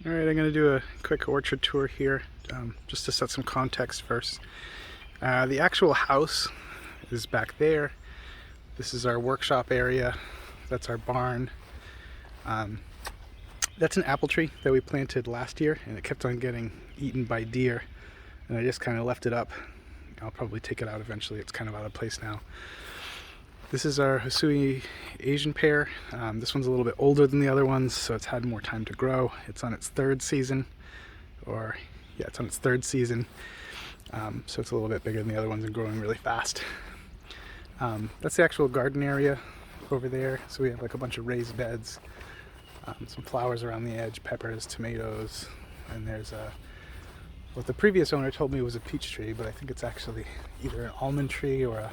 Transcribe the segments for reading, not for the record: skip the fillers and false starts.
All right, I'm going to do a quick orchard tour here, just to set some context first. The actual house is back there. This is our workshop area. That's our barn. Um, that's an apple tree that we planted last year, and it kept on getting eaten by deer, and I just kind of left it up. I'll probably take it out eventually. It's kind of out of place now. This is our Hisui Asian pear. This one's a little bit older than the other ones, so it's had more time to grow. It's on its third season, it's on its third season. So it's a little bit bigger than the other ones and growing really fast. That's the actual garden area over there. So we have like a bunch of raised beds, some flowers around the edge, peppers, tomatoes, and there's what the previous owner told me was a peach tree, but I think it's actually either an almond tree or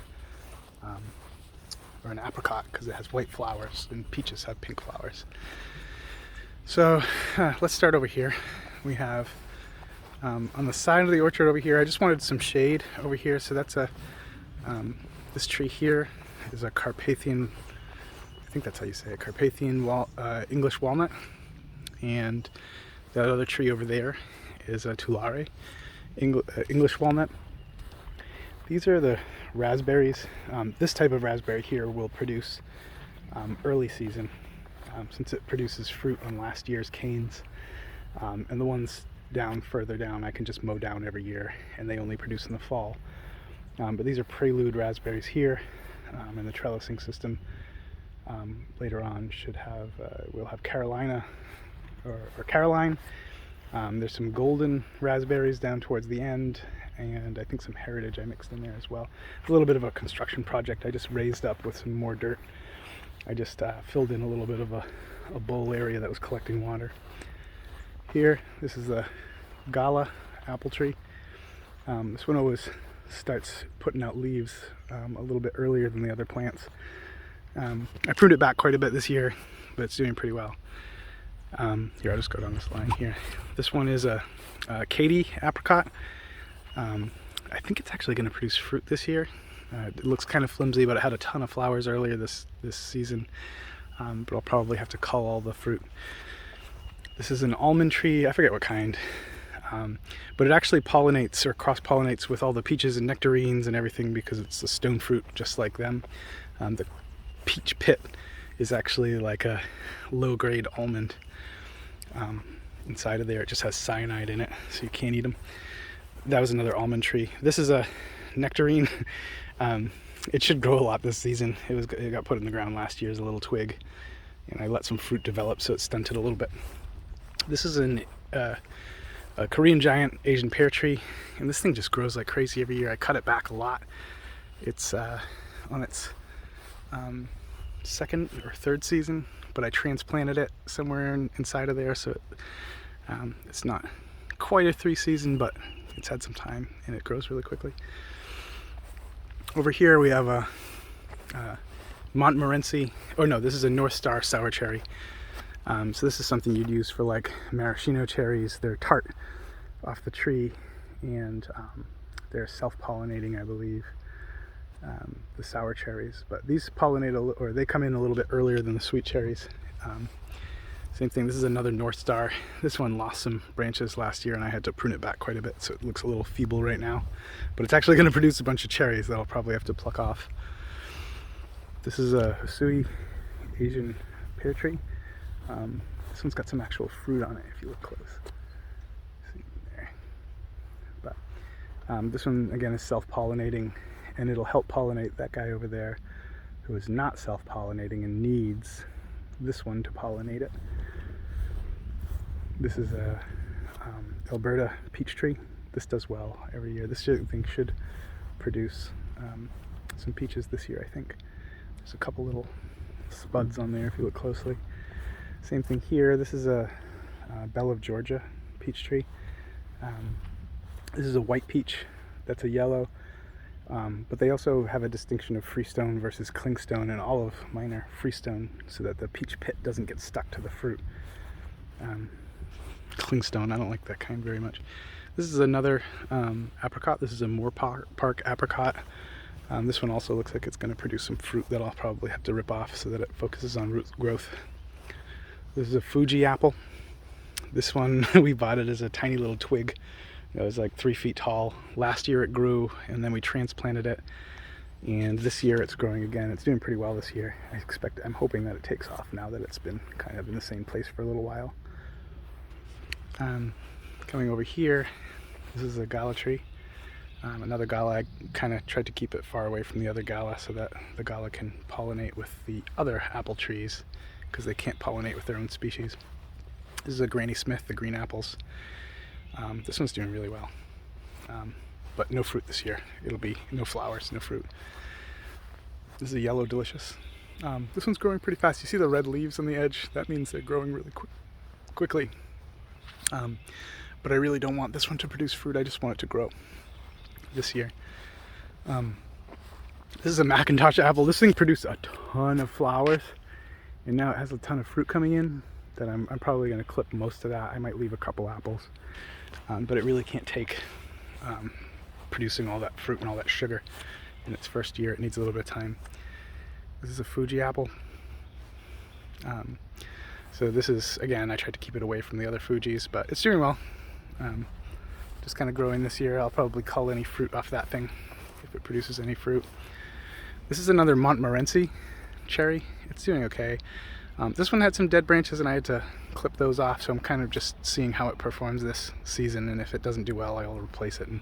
an apricot, because it has white flowers and peaches have pink flowers. So let's start over here. We have on the side of the orchard over here, I just wanted some shade over here, so that's this tree here is a Carpathian, I think that's how you say it, Carpathian English walnut, and that other tree over there is a Tulare English walnut. These are the raspberries. This type of raspberry here will produce early season, since it produces fruit on last year's canes, and the ones further down I can just mow down every year, and they only produce in the fall. But these are prelude raspberries here, and the trellising system later on we'll have Carolina or Caroline. There's some golden raspberries down towards the end, and I think some heritage I mixed in there as well. A little bit of a construction project I just raised up with some more dirt. I just filled in a little bit of a bowl area that was collecting water. Here, this is the Gala apple tree. This one always starts putting out leaves a little bit earlier than the other plants. I pruned it back quite a bit this year, but it's doing pretty well. Here, I'll just go down this line here. This one is a Katy apricot. I think it's actually going to produce fruit this year. It looks kind of flimsy, but it had a ton of flowers earlier this season. But I'll probably have to cull all the fruit. This is an almond tree. I forget what kind. But it actually pollinates or cross-pollinates with all the peaches and nectarines and everything, because it's a stone fruit just like them. The peach pit is actually like a low-grade almond. Inside of there, it just has cyanide in it, so you can't eat them. That was another almond tree. This is a nectarine. It should grow a lot this season. It got put in the ground last year as a little twig, and I let some fruit develop, so it stunted a little bit. This is a Korean giant Asian pear tree, and this thing just grows like crazy every year. I cut it back a lot. It's on its second or third season, but I transplanted it somewhere inside of there, so it's not quite a 3-season, but it's had some time and it grows really quickly. Over here we have a Montmorency. Oh no, this is a North Star sour cherry. So this is something you'd use for like maraschino cherries. They're tart off the tree, and they're self-pollinating, I believe, the sour cherries. But these pollinate, they come in a little bit earlier than the sweet cherries. Same thing, this is another North Star. This one lost some branches last year and I had to prune it back quite a bit, so it looks a little feeble right now. But it's actually going to produce a bunch of cherries that I'll probably have to pluck off. This is a Hisui Asian pear tree. This one's got some actual fruit on it if you look close. See there. But this one again is self-pollinating, and it'll help pollinate that guy over there who is not self-pollinating and needs this one to pollinate it. This is a Alberta peach tree. This does well every year. This thing should produce some peaches this year, I think. There's a couple little spuds on there if you look closely. Same thing here. This is a Belle of Georgia peach tree. This is a white peach. That's a yellow. But they also have a distinction of freestone versus clingstone, and all of mine are freestone so that the peach pit doesn't get stuck to the fruit. Clingstone, I don't like that kind very much. This is another apricot. This is a Moore Park apricot. This one also looks like it's going to produce some fruit that I'll probably have to rip off so that it focuses on root growth. This is a Fuji apple. This one, we bought it as a tiny little twig. It was like 3 feet tall. Last year it grew, and then we transplanted it. And this year it's growing again. It's doing pretty well this year. I'm hoping that it takes off now that it's been kind of in the same place for a little while. Coming over here, this is a gala tree. Another gala. I kind of tried to keep it far away from the other gala so that the gala can pollinate with the other apple trees, because they can't pollinate with their own species. This is a Granny Smith, the green apples. This one's doing really well, but no fruit this year. It'll be no flowers, no fruit. This is a yellow delicious. This one's growing pretty fast. You see the red leaves on the edge? That means they're growing really quickly. But I really don't want this one to produce fruit. I just want it to grow this year. This is a Macintosh apple. This thing produced a ton of flowers, and now it has a ton of fruit coming in that I'm probably going to clip most of that. I might leave a couple apples, but it really can't take producing all that fruit and all that sugar in its first year. It needs a little bit of time. This is a Fuji apple. So this is, again, I tried to keep it away from the other Fujis, but it's doing well. Just kind of growing this year. I'll probably cull any fruit off that thing if it produces any fruit. This is another Montmorency cherry. It's doing okay. This one had some dead branches and I had to clip those off, so I'm kind of just seeing how it performs this season, and if it doesn't do well, I'll replace it and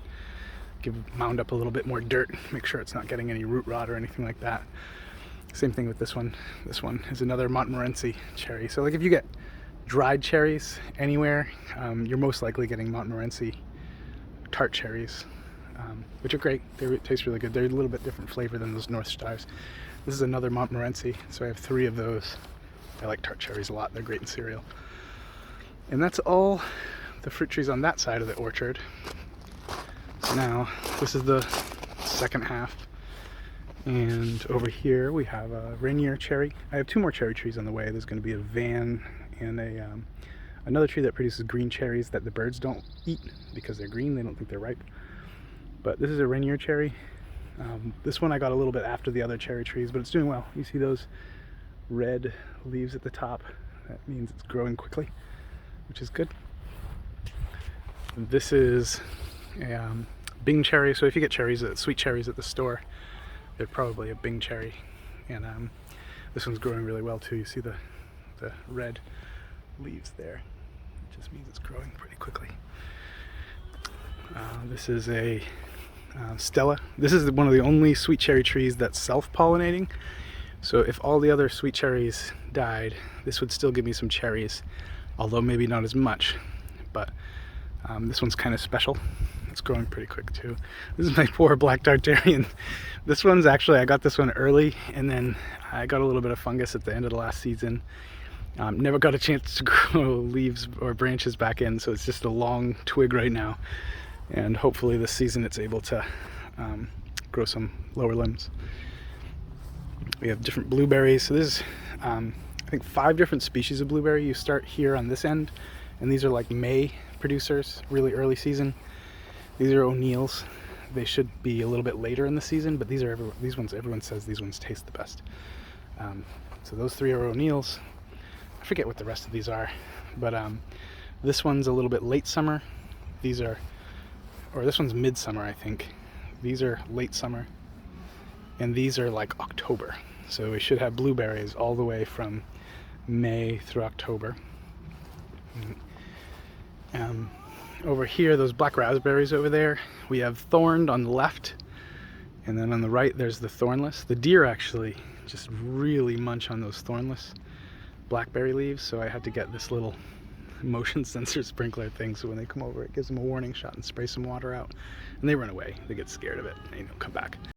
mound up a little bit more dirt, make sure it's not getting any root rot or anything like that. Same thing with this one. This one is another Montmorency cherry. So like if you get dried cherries anywhere, you're most likely getting Montmorency tart cherries, which are great. They taste really good. They're a little bit different flavor than those North Stars. This is another Montmorency, so I have 3 of those. I like tart cherries a lot. They're great in cereal. And that's all the fruit trees on that side of the orchard. So now, this is the second half. And over here we have a Rainier cherry. I have 2 more cherry trees on the way. There's going to be a Van and another tree that produces green cherries that the birds don't eat because they're green. They don't think they're ripe. But this is a Rainier cherry. This one I got a little bit after the other cherry trees, but it's doing well. You see those red leaves at the top? That means it's growing quickly, which is good. This is a Bing cherry. So if you get cherries, sweet cherries at the store, they're probably a Bing cherry. And this one's growing really well too. You see the red leaves there. It just means it's growing pretty quickly. This is a Stella. This is one of the only sweet cherry trees that's self-pollinating. So if all the other sweet cherries died, this would still give me some cherries, although maybe not as much. But this one's kind of special. It's growing pretty quick too. This is my poor black Tartarian. This one's actually, I got this one early, and then I got a little bit of fungus at the end of the last season. Never got a chance to grow leaves or branches back in, so it's just a long twig right now. And hopefully this season it's able to grow some lower limbs. We have different blueberries. So this is, I think, 5 different species of blueberry. You start here on this end, and these are like May producers, really early season. These are O'Neill's. They should be a little bit later in the season, but these ones, everyone says these ones taste the best. So those 3 are O'Neill's. I forget what the rest of these are, but this one's a little bit late summer. These are, or this one's midsummer, I think. These are late summer, and these are like October. So we should have blueberries all the way from May through October. Over here, those black raspberries over there, we have thorned on the left, and then on the right there's the thornless. The deer actually just really munch on those thornless blackberry leaves, so I had to get this little motion sensor sprinkler thing, so when they come over it gives them a warning shot and sprays some water out, and they run away. They get scared of it and they don't come back.